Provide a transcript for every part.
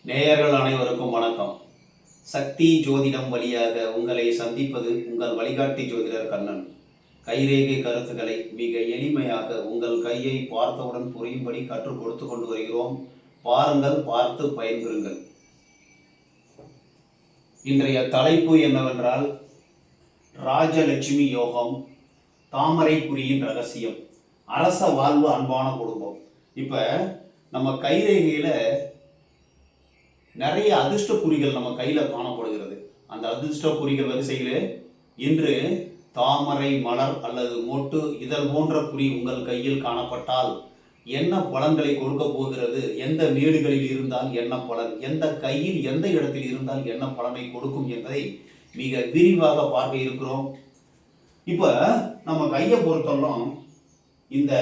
நேயர்கள் அனைவருக்கும் வணக்கம். சக்தி ஜோதிடம் வழியாக உங்களை சந்திப்பது உங்கள் வழிகாட்டி ஜோதிடர் கண்ணன். கைரேகை கருத்துக்களை மிக எளிமையாக உங்கள் கையை பார்த்தவுடன் புரியும்படி கற்றுக் கொடுத்து கொண்டு வருகிறோம். பாருங்கள், பார்த்து பயன்பெறுங்கள். இன்றைய தலைப்பு என்னவென்றால் ராஜலட்சுமி யோகம், தாமரை குறியின் ரகசியம், அரச வாழ்வு, அன்பான குடும்பம். இப்போ நம்ம கைரேகையில் நிறைய அதிர்ஷ்ட குறிகள் நம்ம கையில் காணப்படுகிறது. அந்த அதிர்ஷ்ட குறிகள் வரிசையில் இன்று தாமரை மலர் அல்லது மொட்டு இதழ் போன்ற குறி உங்கள் கையில் காணப்பட்டால் என்ன பலன்களை கொடுக்க போகிறது, எந்த மேடுகளில் இருந்தால் என்ன பலன், எந்த கையில் எந்த இடத்தில் இருந்தால் என்ன பலனை கொடுக்கும் என்பதை மிக விரிவாக பார்க்க இருக்கிறோம். இப்போ நம்ம கையை பொறுத்தவரைக்கும் இந்த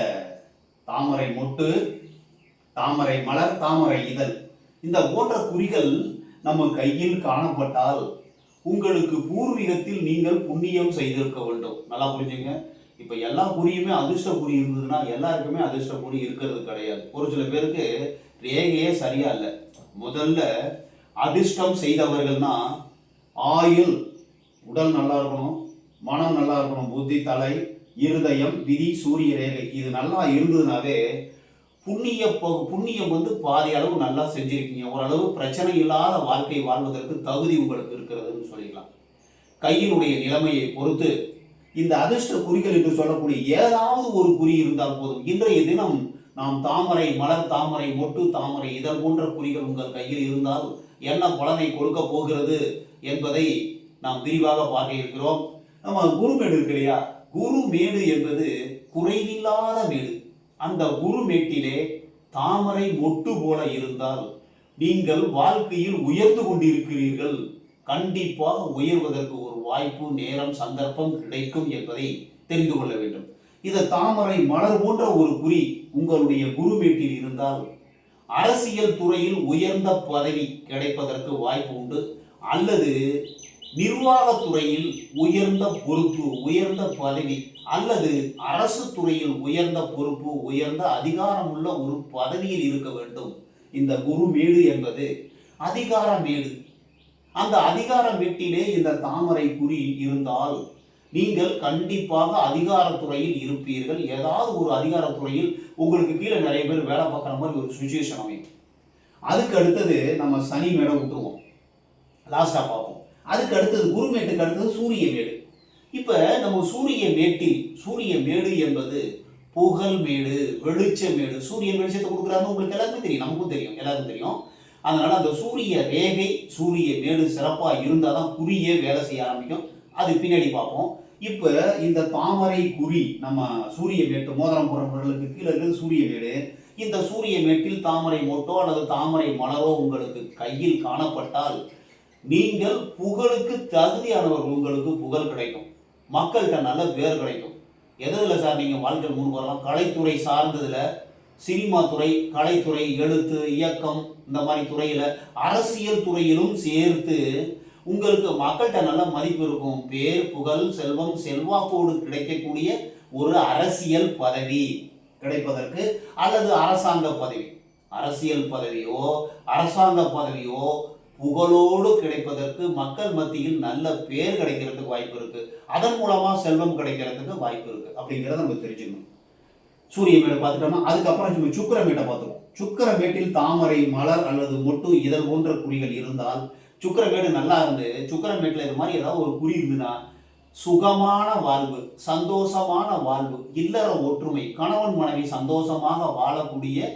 தாமரை மொட்டு, தாமரை மலர், தாமரை இதழ் இந்த போன்ற குறிகள் நம்ம கையில் காணப்பட்டால் உங்களுக்கு பூர்வீகத்தில் நீங்கள் புண்ணியம் செய்திருக்க வேண்டும். நல்லா புரிஞ்சுங்க. இப்போ எல்லா குறியுமே அதிர்ஷ்ட குறி இருந்ததுன்னா எல்லாருக்குமே அதிர்ஷ்ட குறி இருக்கிறது கிடையாது. ஒரு சில பேருக்கு ரேகையே சரியா இல்லை. முதல்ல அதிர்ஷ்டம் செய்தவர்கள்னா ஆயுள், உடல் நல்லா இருக்கணும், மனம் நல்லா இருக்கணும், புத்தி, தலை, இருதயம், விதி, சூரிய ரேகை இது நல்லா இருந்ததுனாவே புண்ணியம் பாதி அளவு நல்லா செஞ்சிருக்கீங்க. ஓரளவு பிரச்சனை இல்லாத வாழ்க்கை வாழ்வதற்கு தகுதி உங்களுக்கு இருக்கிறதுன்னு சொல்லிக்கலாம். கையினுடைய நிலைமையை பொறுத்து இந்த அதிர்ஷ்ட குறிகள் என்று சொல்லக்கூடிய ஏதாவது ஒரு குறி இருந்தால் போதும். இன்றைய தினம் நாம் தாமரை மலர், தாமரை மொட்டு, தாமரை இதழ் போன்ற குறிகள் உங்கள் கையில் இருந்தால் என்ன பலனை கொடுக்க போகிறது என்பதை நாம் விரிவாக பார்க்க இருக்கிறோம். நம்ம குருமேடு இருக்கு இல்லையா, குருமேடு என்பது குறைவில்லாத மேடு. அந்த குருமேட்டிலே தாமரை மொட்டு போல இருந்தால் நீங்கள் வாழ்க்கையில் உயர்ந்து கொண்டிருக்கிறீர்கள். கண்டிப்பாக உயர்வதற்கு ஒரு வாய்ப்பு, நேரம், சந்தர்ப்பம் கிடைக்கும் என்பதை தெரிந்து கொள்ள வேண்டும். இந்த தாமரை மலர் போன்ற ஒரு குறி உங்களுடைய குருமேட்டில் இருந்தால் அரசியல் துறையில் உயர்ந்த பதவி கிடைப்பதற்கு வாய்ப்பு உண்டு. அல்லது நிர்வாகத்துறையில் உயர்ந்த பொறுப்பு, உயர்ந்த பதவி, அல்லது அரசு துறையில் உயர்ந்த பொறுப்பு, உயர்ந்த அதிகாரம் உள்ள ஒரு பதவியில் இருக்க வேண்டும். இந்த குருமேடு என்பது அதிகார மேடு. அந்த அதிகார மேட்டிலே இந்த தாமரை குறி இருந்தால் நீங்கள் கண்டிப்பாக அதிகாரத்துறையில் இருப்பீர்கள். ஏதாவது ஒரு அதிகாரத்துறையில் உங்களுக்கு கீழே நிறைய பேர் வேலை பார்க்குற மாதிரி ஒரு சுச்சுவேஷன் அமையும். அதுக்கு அடுத்தது நம்ம சனி மேடை விட்டுருவோம், லாஸ்டா பார்ப்போம். அதுக்கு அடுத்தது குருமேட்டுக்கு அடுத்தது சூரிய மேடு. இப்ப நம்ம சூரிய மேடு என்பது புகழ் மேடு, வெளிச்ச மேடு. சூரியன் வெளிச்சத்தை கொடுக்குறாருன்னு உங்களுக்கு எல்லாருக்கும் தெரியும், நமக்கும் தெரியும், எல்லாருக்கும் தெரியும். அதனால அந்த சூரிய ரேகை, சூரிய மேடு சிறப்பா இருந்தால் தான் குறியே வேலை செய்ய ஆரம்பிக்கும். அது பின்னாடி பார்ப்போம். இப்ப இந்த தாமரை குறி நம்ம சூரிய மேட்டு மோதிரம் போடுறவர்களுக்கு கீழே இருக்கிறது சூரிய மேடு. இந்த சூரிய மேட்டில் தாமரை மொட்டோ அல்லது தாமரை மலரோ உங்களுக்கு கையில் காணப்பட்டால் நீங்கள் புகழுக்கு தகுதியானவர். உங்களுக்கு புகழ் கிடைக்கும், மக்கள்கிட்ட நல்ல பேர் கிடைக்கும். எதில் சார் நீங்கள் வாழ்க்கையில் முன் வரலாம்? கலைத்துறை சார்ந்ததில், சினிமா துறை, கலைத்துறை, எழுத்து, இயக்கம் இந்த மாதிரி துறையில், அரசியல் துறையிலும் சேர்த்து உங்களுக்கு மக்கள்கிட்ட நல்ல மதிப்பு இருக்கும். பேர், புகழ், செல்வம், செல்வாக்கோடு கிடைக்கக்கூடிய ஒரு அரசியல் பதவி கிடைப்பதற்கு, அல்லது அரசாங்க பதவி, அரசியல் பதவியோ அரசாங்க பதவியோ புகழோடு கிடைப்பதற்கு, மக்கள் மத்தியில் நல்ல பேர் கிடைக்கிறதுக்கு வாய்ப்பு இருக்கு. அதன் மூலமா செல்வம் கிடைக்கிறதுக்கு வாய்ப்பு இருக்கு அப்படிங்கிறத நம்ம தெரிஞ்சுக்கணும். சூரிய மேடை பார்த்துட்டோம்னா அதுக்கப்புறம் சுக்கிரமேட்டை பார்த்துருவோம். சுக்கிரமேட்டில் தாமரை மலர் அல்லது மொட்டு இதழ் போன்ற குறிகள் இருந்தால், சுக்கிரமேடு நல்லா இருந்து சுக்கிரமேட்டில் இது மாதிரி ஏதாவது ஒரு குறி இருந்துன்னா சுகமான வாழ்வு, சந்தோஷமான வாழ்வு, இல்லற ஒற்றுமை, கணவன் மனைவி சந்தோஷமாக வாழக்கூடிய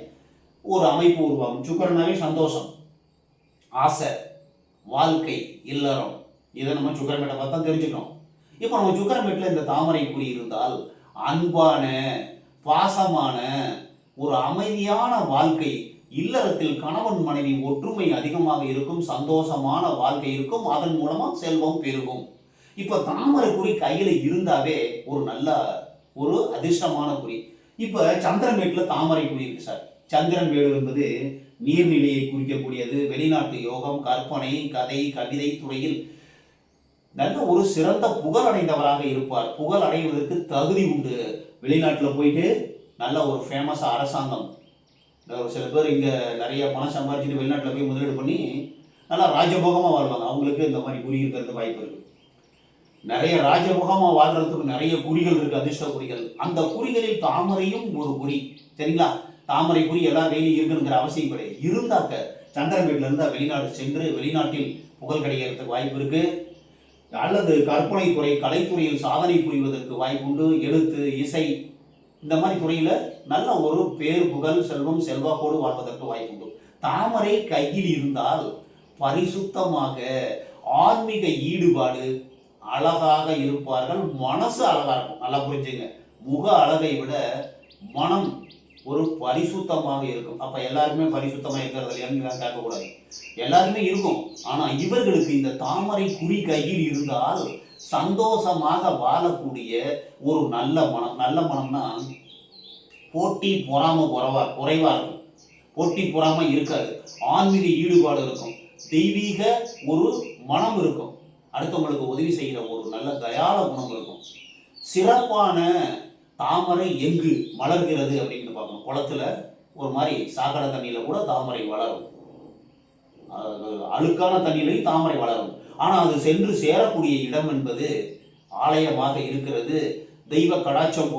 ஒரு அமைப்பு உருவாகும். சுக்கிரனாவே சந்தோஷம், ஆசை, வாழ்க்கை, இல்லறம், இதை நம்ம சுக்கிரமேட்டை பார்த்தா தெரிஞ்சுக்கணும். இப்போ நம்ம சுக்கிரமேட்டில் இந்த தாமரை குறி இருந்தால் அன்பான, பாசமான, ஒரு அமைதியான வாழ்க்கை, இல்லறத்தில் கணவன் மனைவி ஒற்றுமை அதிகமாக இருக்கும், சந்தோஷமான வாழ்க்கை இருக்கும், அதன் மூலமா செல்வம் பெருகும். இப்போ தாமரை குறி கையில் இருந்தாவே ஒரு நல்ல ஒரு அதிர்ஷ்டமான குறி. இப்போ சந்திரமேட்டில் தாமரை குறி இருக்கு சார். சந்திரன் மேடு என்பது நீர்நிலையை குறிக்கக்கூடியது. வெளிநாட்டு யோகம், கற்பனை, கதை, கவிதை துறையில் நல்ல ஒரு சிறந்த புகழ் அடைந்தவராக இருப்பார். புகழ் அடைவதற்கு தகுதி உண்டு. வெளிநாட்டில் போயிட்டு நல்ல ஒரு ஃபேமஸ் அரசாங்கம், ஒரு சில பேர் இங்கே நிறைய பணம் சம்பாதிச்சுட்டு வெளிநாட்டில் போய் முதலீடு பண்ணி நல்லா ராஜபோகமாக வாழ்வாங்க. அவங்களுக்கு இந்த மாதிரி குறி இருக்கிறது வாய்ப்பு இருக்குது. நிறைய ராஜமுகமாக வாழ்றதுக்கு நிறைய குறிகள் இருக்கு, அதிர்ஷ்ட குறிகள். அந்த குறிகளில் தாமரையும் ஒரு குறி. சரிங்களா? தாமரை குறி எல்லா கையிலும் இருக்குங்கிற அவசியம் கிடையாது. இருந்தாக்க சந்திரன் வீட்டில் இருந்தால் வெளிநாடு சென்று வெளிநாட்டில் புகழ் கிடைக்கிறதுக்கு வாய்ப்பு இருக்கு. அல்லது கற்பனை துறை, கலைத்துறையில் சாதனை புரிவதற்கு வாய்ப்பு உண்டு. எழுத்து, இசை, இந்த மாதிரி துறையில நல்ல ஒரு பேர், புகழ், செல்வம், செல்வாக்கோடு வாழ்வதற்கு வாய்ப்பு உண்டு. தாமரை கையில் இருந்தால் பரிசுத்தமாக, ஆன்மீக ஈடுபாடு, அழகாக இருப்பார்கள். மனசு அழகா இருக்கும். நல்லா புரிஞ்சுங்க. முக அழகை விட மனம் ஒரு பரிசுத்தமாக இருக்கும். அப்ப எல்லாருமே பரிசுத்தமாக இருக்கிறது இல்லையான்னு கேட்கக்கூடாது. எல்லாருமே இருக்கும். ஆனா இவர்களுக்கு இந்த தாமரை குறி கையில் இருந்தால் சந்தோஷமாக வாழக்கூடிய ஒரு நல்ல மனம். நல்ல மனம்னா போட்டி பொறாம குறைவா இருக்கும். போட்டி பொறாம இருக்காது. ஆன்மீக ஈடுபாடு இருக்கும். தெய்வீக ஒரு மனம் இருக்கும். அடுத்தவங்களுக்கு உதவி செய்கிற ஒரு நல்ல தயாள குணம் இருக்கும். சிறப்பான தாமரை எங்கு மலர்கிறது அப்படின்னு பார்க்கணும். குளத்துல ஒரு மாதிரி சாக்கடை தண்ணியில கூட தாமரை வளரும். அழுக்கான தண்ணியிலையும் தாமரை வளரும். ஆனா அது சென்று சேரக்கூடிய இடம் என்பது ஆலயமாக இருக்கிறது. தெய்வ கடாட்சம்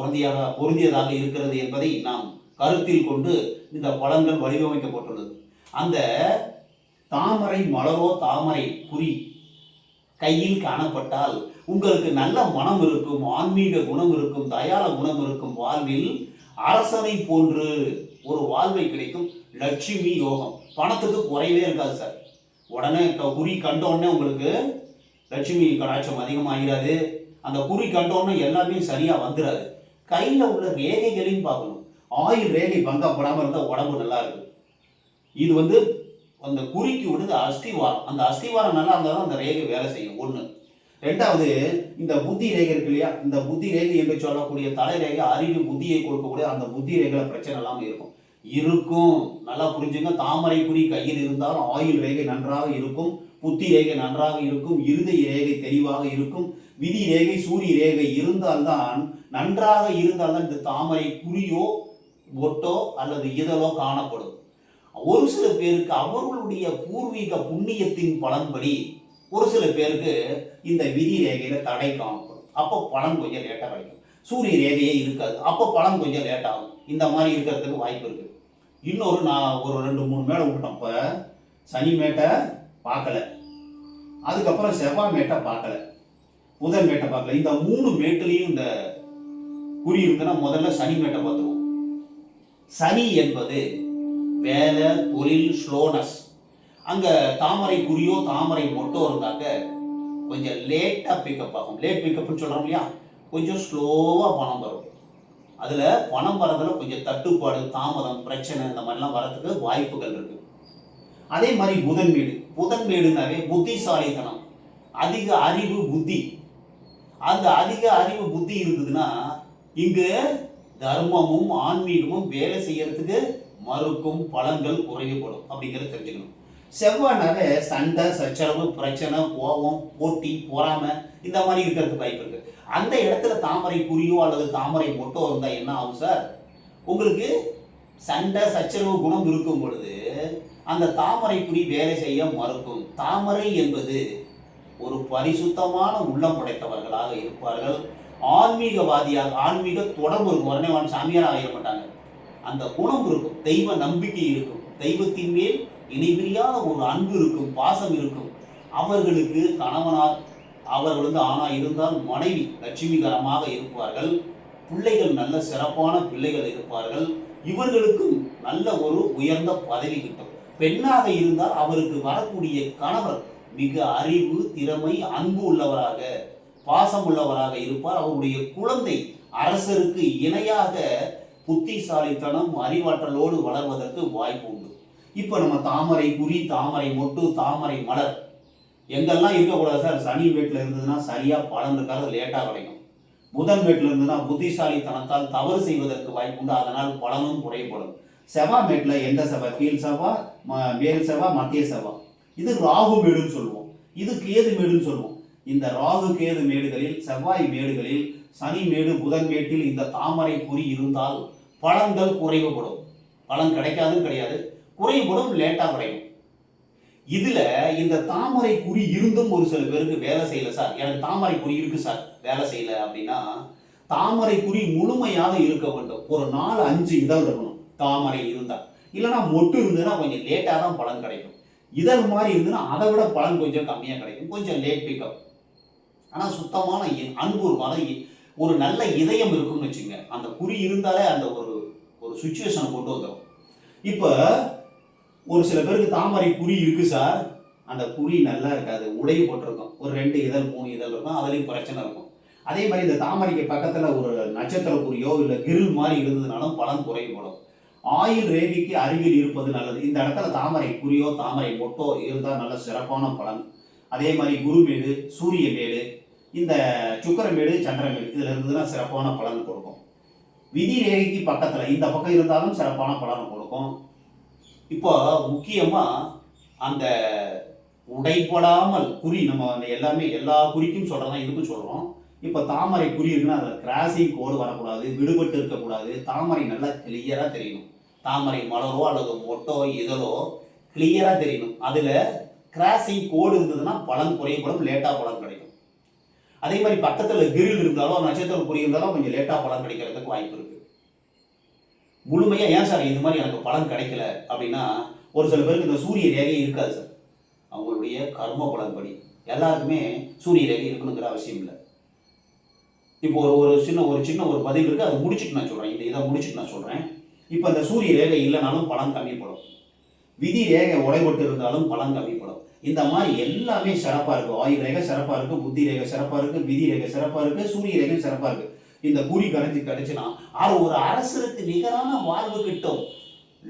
பொருந்தியதாக இருக்கிறது என்பதை நாம் கருத்தில் கொண்டு இந்த பலன்கள் வடிவமைக்கப்பட்டுள்ளது. அந்த தாமரை மலரோ தாமரை குறி கையில் காணப்பட்டால் உங்களுக்கு நல்ல மனம் இருக்கும், ஆன்மீக குணம் இருக்கும், தயாள குணம் இருக்கும். வாழ்வில் அரசனை போன்று ஒரு வாழ்வை கிடைக்கும். லட்சுமி யோகம். பணத்துக்கு குறைவே இருக்காது சார். உடனே குறி கண்டோடனே உங்களுக்கு லட்சுமி கடாட்சம் அதிகமாகிறாது. அந்த குறி கண்டோடனே எல்லாமே சரியா வந்துடாது. கையில உள்ள ரேகைகளையும் பார்க்கணும். ஆயுள் ரேகை பங்கப்படாமல் இருந்தால் உடம்பு நல்லா இருக்கு. இது அந்த குறிக்கு விடுது அஸ்திவாரம். அந்த அஸ்திவாரம் நல்லா இருந்தால் தான் அந்த ரேகை வேலை செய்யும். ஒன்று. ரெண்டாவது, இந்த புத்தி ரேகை இருக்கு இல்லையா, இந்த புத்தி ரேகை என்று சொல்லக்கூடிய தலை ரேகை அறிவு புத்தியை கொடுக்கக்கூடிய அந்த புத்தி ரேகையில பிரச்சனை இல்லாமல் இருக்கும். நல்லா புரிஞ்சுங்க. தாமரை குறி கையில் இருந்தால் ஆயுள் ரேகை நன்றாக இருக்கும், புத்தி ரேகை நன்றாக இருக்கும், இருதய ரேகை தெளிவாக இருக்கும். விதி ரேகை, சூரிய ரேகை இருந்தால்தான், நன்றாக இருந்தால்தான் இந்த தாமரை குறியோ ஒட்டோ அல்லது இதழோ காணப்படும். ஒரு சில பேருக்கு அவர்களுடைய பூர்வீக புண்ணியத்தின் பலன்படி ஒரு சில பேருக்கு இந்த விதி ரேகையில தடை காணப்படும். அப்போ பலன் கொஞ்சம் லேட்டா கிடைக்கும். சூரிய ரேகையே இருக்காது, அப்போ பலன் கொஞ்சம் லேட் ஆகும். இந்த மாதிரி இருக்கிறதுக்கு வாய்ப்பு இருக்கு. இன்னொரு, நான் ஒரு 2-3 மேடை விட்டுட்டோம். இப்போ சனி மேட்டை பார்க்கல, அதுக்கப்புறம் செவ்வாய் மேட்டை பார்க்கல, புதன் மேட்டை பார்க்கல. இந்த 3 மேட்டுலையும் இந்த குறி இருக்குன்னா முதல்ல சனி மேட்டை பார்த்துருவோம். சனி என்பது வேலை, தொழில், ஸ்லோனஸ். அங்க தாமரை குறியோ தாமரை மொட்டோ இருந்தாக்க கொஞ்சம் லேட்டா பிக்கப் ஆகும். லேட் பிக்கப்னு சொல்றோம் இல்லையா, கொஞ்சம் ஸ்லோவா பணம் வரும். அதுல பணம் வரதுல கொஞ்சம் தட்டுப்பாடு, தாமதம், பிரச்சனை இந்த மாதிரிலாம் வரதுக்கு வாய்ப்புகள் இருக்கு. அதே மாதிரி புதன் மேடுனாவே புத்திசாலித்தனம், அதிக அறிவு, புத்தி. அந்த அதிக அறிவு புத்தி இருந்ததுன்னா இங்கு தர்மமும் ஆன்மீகமும் வேலை செய்யறதுக்கு மறுக்கும், பலன்கள் குறையப்படும் அப்படிங்கிறத தெரிஞ்சுக்கணும். செவ்வாய்னாவே சண்டை, சச்சரவு, பிரச்சனை, கோபம், போட்டி, பொறாமை இந்த மாதிரி இருக்கிறதுக்கு வாய்ப்பு இருக்கு. அந்த இடத்துல தாமரை குறியோ அல்லது தாமரை மொட்டோ இருந்தால் என்ன ஆகும் சார்? உங்களுக்கு சண்டை, சச்சரவு குணம் இருக்கும் பொழுது அந்த தாமரை குறி வேலை செய்ய மறுக்கும். தாமரை என்பது ஒரு பரிசுத்தமான உள்ளம் படைத்தவர்களாக இருப்பார்கள். ஆன்மீகவாதியாக, ஆன்மீக தொடர்பு இருக்கும். உடனே சாமியார் ஆகிட மாட்டாங்க. அந்த குணம் இருக்கும், தெய்வ நம்பிக்கை இருக்கும், தெய்வத்தின் மேல் இணைபிரியாத ஒரு அன்பு இருக்கும், பாசம் இருக்கும். அவர்களுக்கு கணவனார், அவர்கள் ஆணா இருந்தால் மனைவி லட்சுமிகரமாக இருப்பார்கள். பிள்ளைகள் நல்ல சிறப்பான பிள்ளைகள் இருப்பார்கள். இவர்களுக்கும் நல்ல ஒரு உயர்ந்த பதவி கிட்டும். பெண்ணாக இருந்தால் அவருக்கு வரக்கூடிய கணவர் மிக அறிவு, திறமை, அன்பு உள்ளவராக, பாசம் உள்ளவராக இருப்பார். அவருடைய குழந்தை அரசருக்கு இணையாக புத்திசாலித்தனம், அறிவாற்றலோடு வளர்வதற்கு வாய்ப்பு உண்டு. இப்போ நம்ம தாமரை குறி, தாமரை மொட்டு, தாமரை மலர் எங்கெல்லாம் இருக்கக்கூடாது சார்? சனி வீட்டில் இருந்ததுன்னா சரியா பலன் இருக்காது, லேட்டாக கிடைக்கும். புதன் வீட்டில் இருந்ததுன்னா புத்திசாலித்தனத்தால் தவறு செய்வதற்கு வாய்ப்பு உண்டு, அதனால் பலனும் குறைபடும். செவ்வாய் மேட்டில் எந்த செவ்வாய்? கீழ் செவ்வாய், மேல் செவ்வாய், மத்திய செவ்வாய். இது ராகு மேடுன்னு சொல்லுவோம், இது கேது மேடுன்னு சொல்லுவோம். இந்த ராகு கேது மேடுகளில், செவ்வாய் மேடுகளில், சனி மேடு, புதன் மேட்டில் இந்த தாமரை குறி இருந்தால் பலன்கள் குறைவுபடும். பலன் கிடைக்காதுன்னு கிடையாது, குறைபடும், லேட்டாக கிடைக்கும். இதுல இந்த தாமரை குறி இருந்தும் ஒரு சில பேருக்கு வேலை செய்யல சார், எனக்கு தாமரை குறி இருக்கு சார் வேலை செய்யல அப்படின்னா, தாமரை குறி முழுமையாக இருக்க வேண்டும். ஒரு 4-5 இதழ் இருக்கணும் தாமரை இருந்தா. இல்லைன்னா மொட்டு இருந்ததுன்னா கொஞ்சம் லேட்டாக தான் பலன் கிடைக்கும். இதழ் மாதிரி இருந்ததுன்னா அதை விட பலன் கொஞ்சம் கம்மியாக கிடைக்கும், கொஞ்சம் லேட் பிக்கப். ஆனால் சுத்தமான அன்பு இருக்கும், ஒரு நல்ல இதயம் இருக்குன்னு வச்சுங்க, அந்த குறி இருந்தாலே அந்த ஒரு ஒரு சுச்சுவேஷனை கொண்டு வந்துடும். இப்போ ஒரு சில பேருக்கு தாமரை குறி இருக்கு சார், அந்த குறி நல்லா இருக்காது, உடைய போட்டிருக்கும், ஒரு 2 இதழ் 3 இதழ் இருக்கும், அதுலேயும் பிரச்சனை இருக்கும். அதே மாதிரி இந்த தாமரைக்கு பக்கத்தில் ஒரு நட்சத்திர குறியோ இல்லை கிரில் மாதிரி இருந்ததுனாலும் பலன் குறைபடும். ஆயுள் ரேகைக்கு அருகில் இருப்பது நல்லது. இந்த இடத்துல தாமரை குறியோ தாமரை மொட்டோ இருந்தால் நல்ல சிறப்பான பலன். அதே மாதிரி குருமேடு, சூரிய மேடு, இந்த சுக்கரமேடு, சந்திரமேடு இதில் இருந்ததுன்னா சிறப்பான பலன் கொடுக்கும். விதி ரேகைக்கு பக்கத்தில் இந்த பக்கம் இருந்தாலும் சிறப்பான பலன் கொடுக்கும். இப்போ முக்கியமாக அந்த உடைப்படாமல் குறி, நம்ம எல்லாமே எல்லா குறிக்கும் சொல்கிறதா இதுக்கும் சொல்கிறோம். இப்போ தாமரை குறி இருக்குன்னா அதில் கிராசிங் கோடு வரக்கூடாது, விடுபட்டு இருக்கக்கூடாது. தாமரை நல்லா கிளியராக தெரியணும். தாமரை மலரோ அல்லது மொட்டோ இதழோ கிளியராக தெரியணும். அதில் கிராசிங் கோடு இருந்ததுன்னா பலன் குறைபடும், லேட்டாக பலன் கிடைக்கும். அதே மாதிரி பக்கத்தில் கிரில் இருந்தாலும் நட்சத்திரம் குறி இருந்தாலும் கொஞ்சம் லேட்டாக பலன் கிடைக்கிறதுக்கு வாய்ப்பு இருக்கு. முழுமையாக ஏன் சார் இது மாதிரி எனக்கு பலன் கிடைக்கல அப்படின்னா, ஒரு சில பேருக்கு இந்த சூரிய ரேகை இருக்காது சார். அவங்களுடைய கர்ம பலன் படி எல்லாருக்குமே சூரிய ரேகை இருக்கணுங்கிற அவசியம் இல்லை. இப்போ ஒரு சின்ன ஒரு பதில் இருக்கு, அதை முடிச்சுட்டு நான் சொல்றேன். இதை முடிச்சுட்டு நான் சொல்றேன். இப்போ அந்த சூரிய ரேகை இல்லைனாலும் பலன் கம்மிப்படும், விதி ரேகை உடைபட்டு இருந்தாலும் பலன் கம்மிப்படும். இந்த மாதிரி எல்லாமே சிறப்பா இருக்கு. ஆயுள் ரேகை சிறப்பா இருக்கு, புத்தி ரேகை சிறப்பா இருக்கு, விதி ரேகை சிறப்பா இருக்கு, சூரிய ரேகை சிறப்பா இருக்கு. இந்த குறி கிடைச்சுன்னா ஒரு அரசருக்கு நிகரான வாழ்வு கிட்டும்.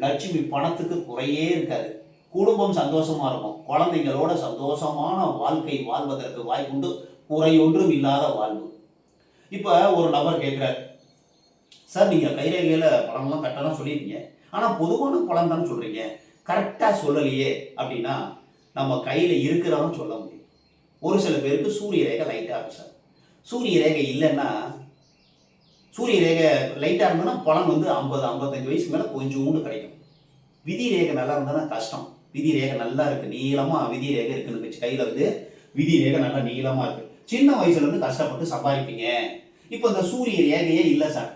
லட்சுமி பணத்துக்கு குறையே இருக்காது, குடும்பம் சந்தோஷமா இருக்கும், குழந்தைங்களோட சந்தோஷமான வாழ்க்கை வாழ்வதற்கு வாய்ப்புண்டு, குறையொன்றும் இல்லாத வாழ்வு. இப்போ ஒரு நபர் கேட்குறாரு, சார் நீங்கள் கைரேகையில் பலன்லாம் கரெக்டாக சொல்லியிருக்கீங்க, ஆனால் பொதுவான பலன் தானே சொல்கிறீங்க, கரெக்டாக சொல்லலையே அப்படின்னா, நம்ம கையில் இருக்கிறவங்க சொல்ல முடியும். ஒரு சில பேருக்கு சூரிய ரேகை லைட்டாக இருக்கும் சார். சூரிய ரேகை இல்லைன்னா, சூரிய ரேகை லைட்டாக இருந்ததுன்னா பலன் 50-55 வயசுக்கு மேலே கொஞ்சோண்டு கிடைக்கும். விதி ரேகை நல்லா இருந்ததுன்னா கஷ்டம். விதி ரேகை நல்லா இருக்குது, நீளமாக விதி ரேகை இருக்குன்னு வச்சு, கையில் விதி ரேகை நல்லா நீளமாக இருக்குது, சின்ன வயசுலேருந்து கஷ்டப்பட்டு சம்பாதிப்பீங்க. இப்போ இந்த சூரிய ரேகையே இல்லை சார்.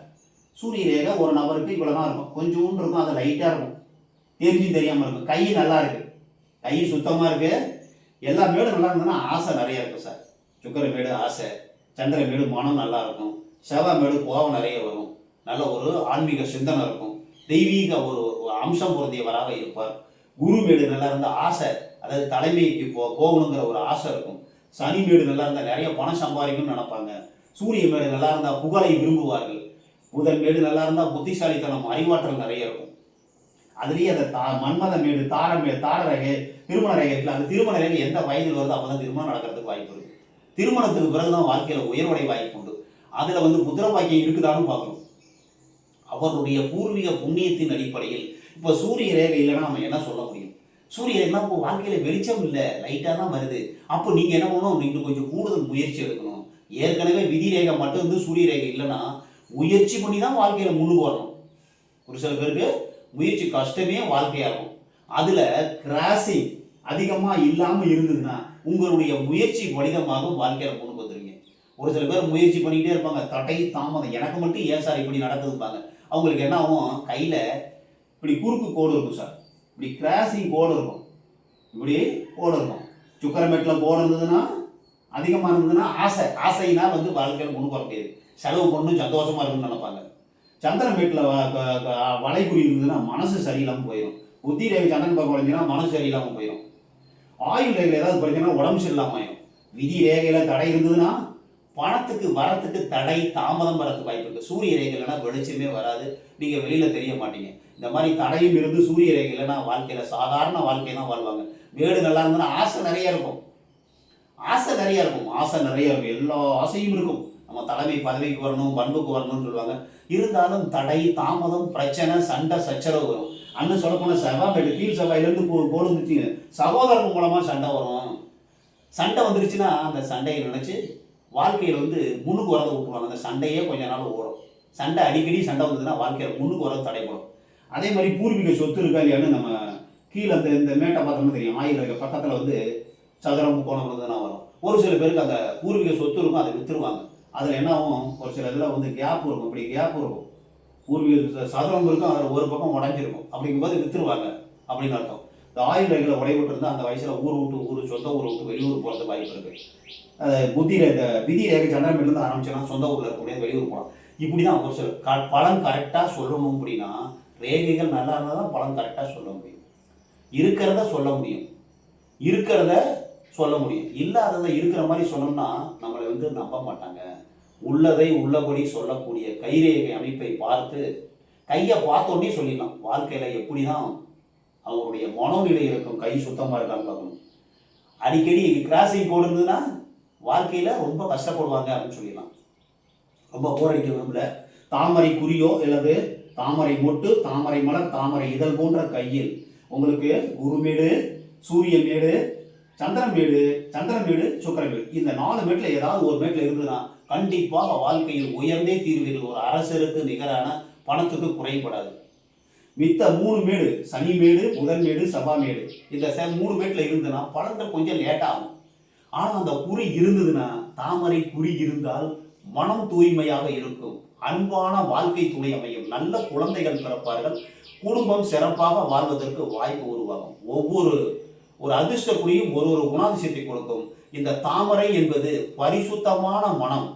சூரிய ரேகை ஒரு நபருக்கு இவ்வளோ தான் இருக்கும், கொஞ்சோண்டு இருக்கும், அது லைட்டாக இருக்கும், தெரிஞ்சும் தெரியாமல் இருக்கும். கை நல்லா இருக்குது, கை சுத்தமாக இருக்குது, எல்லா மேடும் நல்லா இருந்ததுன்னா ஆசை நிறைய இருக்கும் சார். சுக்கர மேடு ஆசை, சந்திர மேடு மனம் நல்லா இருக்கும், செவ்வாய் மேடு கோபம் நிறைய வரும், நல்ல ஒரு ஆன்மீக சிந்தனை இருக்கும், தெய்வீக ஒரு அம்சம் பொருந்தியவராக இருப்பார். குரு மேடு நல்லா இருந்தால் ஆசை, அதாவது தலைமைக்கு போகணுங்கிற ஒரு ஆசை இருக்கும். சனி மேடு நல்லா இருந்தால் நிறைய பணம் சம்பாதிக்கணும்னு நினைப்பாங்க. சூரிய மேடு நல்லா இருந்தால் புகழை விரும்புவார்கள். புதன் மேடு நல்லா இருந்தால் புத்திசாலித்தனம், அறிவாற்றல் நிறைய இருக்கும். அதுலேயே அந்த மன்மத மேடு, தார ரேகை, திருமண ரேகை இருக்குல்ல, அந்த திருமண ரேகை எந்த வயதில் வருதோ அப்போ தான் திருமணம் நடக்கிறதுக்கு வாய்ப்பு இருக்குது. திருமணத்துக்கு பிறகுதான் வாழ்க்கையில் உயர்வடை வாய்ப்பு உண்டு. அதில் புத்திர வாக்கியம் இருக்குதான்னு பார்க்கணும். அவருடைய பூர்வீக புண்ணியத்தின் அடிப்படையில். இப்போ சூரிய ரேகை இல்லைன்னா நம்ம என்ன சொல்ல முடியும்? சூரிய ரேகைனா இப்போ வாழ்க்கையில் வெளிச்சம் இல்லை, லைட்டாக தான் வருது. அப்போ நீங்கள் என்ன பண்ணணும், நீங்கள் கொஞ்சம் கூடுதல் முயற்சி எடுக்கணும். ஏற்கனவே விதி ரேகை மட்டும் சூரிய ரேகை இல்லைன்னா முயற்சி பண்ணி தான் வாழ்க்கையில் முன்னுக்கு வரணும். ஒரு சில பேருக்கு முயற்சி கஷ்டமே வாழ்க்கையாகும். அதில் கிராசிங் அதிகமாக இல்லாமல் இருந்ததுன்னா உங்களுடைய முயற்சி வடிதமாக வாழ்க்கையில் முன்னுக்கு வந்துடுவீங்க. ஒரு சில பேர் முயற்சி பண்ணிக்கிட்டே இருப்பாங்க, தடை தாமதம், எனக்கு மட்டும் ஏன் சார் இப்படி நடக்குதுப்பாங்க. அவங்களுக்கு என்ன ஆகும், கையில் இப்படி குறுக்கு கோடு இருக்கும் சார், இப்படி கிராசிங் கோடு இருக்கும், இப்படி கோடு இருக்கும். சுக்கரமேட்டில் கோடு இருந்ததுன்னா அதிகமாக இருந்ததுன்னா ஆசையினால் வாழ்க்கையில் முன்னுக்கு வர முடியாது. செலவு பண்ணணும், சந்தோஷமாக இருக்குன்னு நினைப்பாங்க. சந்திரமேட்டில் வளைகுறி இருந்ததுன்னா மனசு சரியில்லாமல் போயிடும். புத்தி ரேகை சந்திரன் பக்கம் குறைஞ்சினா மனசு சரியில்லாமல் போயிடும். ஆயுள் ரேகையில் ஏதாவது குறைஞ்சினா உடம்பு சரியில்லாமல் ஆயிடும். விதி ரேகையில் தடை இருந்ததுன்னா பணத்துக்கு வரத்துக்கு தடை தாமதம் வரத்துக்கு வாய்ப்பு இருக்குது. சூரிய ரேகையிலனா வெளிச்சமே வராது, நீங்கள் வெளியில் தெரிய மாட்டீங்க. இந்த மாதிரி தடையும் இருந்து சூரிய ரேகையிலனா வாழ்க்கையில் சாதாரண வாழ்க்கை தான் வாழ்வாங்க. வீடு நல்லா இருந்ததுன்னா ஆசை நிறைய இருக்கும், எல்லா ஆசையும் இருக்கும். நம்ம தலைமை பதவிக்கு வரணும், பண்புக்கு வரணும்னு சொல்லுவாங்க. இருந்தாலும் தடை தாமதம் பிரச்சனை சண்டை சச்சரவு வரும். அண்ணன் சொல்ல போனால் செவ்வாய் கீழ் செவ்வாயிலேருந்து கோடு வந்துச்சுங்க, சகோதரன் மூலமாக சண்டை வரும். சண்டை வந்துருச்சுன்னா அந்த சண்டையை நினச்சி வாழ்க்கையில் முன்னுக்கு வரதை விட்டுருவாங்க. அந்த சண்டையே கொஞ்ச நாள் ஓடும். சண்டை அடிக்கடி சண்டை வந்ததுன்னா வாழ்க்கையில் முன்னுக்கு வரது தடைப்படும். அதே மாதிரி பூர்வீக சொத்து இருக்கா இல்லையான்னு நம்ம கீழே அந்த இந்த மேட்டை பார்த்தோம்னா தெரியும். ஆயில் இருக்க பக்கத்தில் வந்து சதுரம் முக்கோணம் தான் வரும். ஒரு சில பேருக்கு அந்த பூர்வீக சொத்து இருக்கும், அதை விற்றுருவாங்க. அதில் என்ன ஆகும், ஒரு சில இதில் வந்து கேப் இருக்கும், இப்படி கேப் இருக்கும். பூர்வீக சதுரம் இருக்கும், அதில் ஒரு பக்கம் உடஞ்சிருக்கும். அப்படிங்கும்போது விற்றுருவாங்க அப்படின்னு அர்த்தம். இந்த ஆயில் ரேகையில் உடைவிட்டு இருந்தால் அந்த வயசில் ஊர் விட்டு ஊர், சொந்த ஊரை விட்டு வெளியூர் போகிறது வாய்ப்பு இருக்குது. இந்த விதி ரேகை சந்திரமிலிருந்து ஆரம்பிச்சோன்னா சொந்த ஊரில் இருக்கக்கூடிய வெளியூர் போகலாம். இப்படி தான் ஒரு சில பலன் கரெக்டாக சொல்லணும். அப்படின்னா ரேகைகள் நல்லா இருந்தால் தான் பலன் கரெக்டாக சொல்ல முடியும். இருக்கிறத சொல்ல முடியும், இருக்கிறத சொல்ல முடியும். இல்லாததை இருக்கிற மாதிரி சொன்னோம்னா நம்மளை வந்து நம்ப மாட்டாங்க. உள்ளதை உள்ளபடி சொல்லக்கூடிய கைரேகை அமைப்பை பார்த்து, கையை பார்த்தோன்னே சொல்லிடலாம். வாழ்க்கையில் எப்படி தான் அவருடைய மனோநிலை இருக்கும், கை சுத்தமாக இருக்கான்னு பார்க்கணும். அடிக்கடி கிராசிங் போர்டு இருந்ததுன்னா வாழ்க்கையில் ரொம்ப கஷ்டப்படுவாங்க அப்படின்னு சொல்லிடலாம். ரொம்ப போர் அடிக்க விரும்பல. தாமரை குறியோ அல்லது தாமரை மொட்டு, தாமரை மலர், தாமரை இதழ் போன்ற கையில் உங்களுக்கு குருமேடு, சூரிய மேடு, சந்திரமேடு, சந்திரமேடு, சுக்கரமேடு, இந்த 4 மேட்டில் ஏதாவது ஒரு மேட்டில் இருந்ததுன்னா கண்டிப்பாக வாழ்க்கையில் உயர்ந்தே தீர்வீர்கள். ஒரு அரசருக்கு நிகரான பணத்துக்கு குறைபடாது. மித்த 3 மேடு, சனி மேடு, புதன் மேடு, செவ்வாய் மேடு, இந்த 3 மேட்டில் இருந்ததுன்னா பலன்கள் கொஞ்சம் லேட் ஆகும். ஆனால் அந்த குறி இருந்ததுன்னா, தாமரை குறி இருந்தால் மனம் தூய்மையாக இருக்கும், அன்பான வாழ்க்கை துணை அமையும், நல்ல குழந்தைகள் பிறப்பார்கள், குடும்பம் சிறப்பாக வாழ்வதற்கு வாய்ப்பு உருவாகும். ஒரு அதிர்ஷ்ட குறியும் ஒரு குணாதிசயத்தை கொடுக்கும். இந்த தாமரை என்பது பரிசுத்தமான மனம்,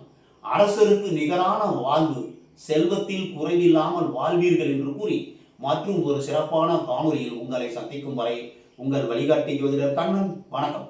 அரசருக்கு நிகரான வாழ்வு, செல்வத்தில் குறைவில்லாமல் வாழ்வீர்கள் என்று கூறி மற்றும் ஒரு சிறப்பான காணொலியில் உங்களை சந்திக்கும் வரை உங்கள் வழிகாட்டி ஜோதிடர் கண்ணன். வணக்கம்.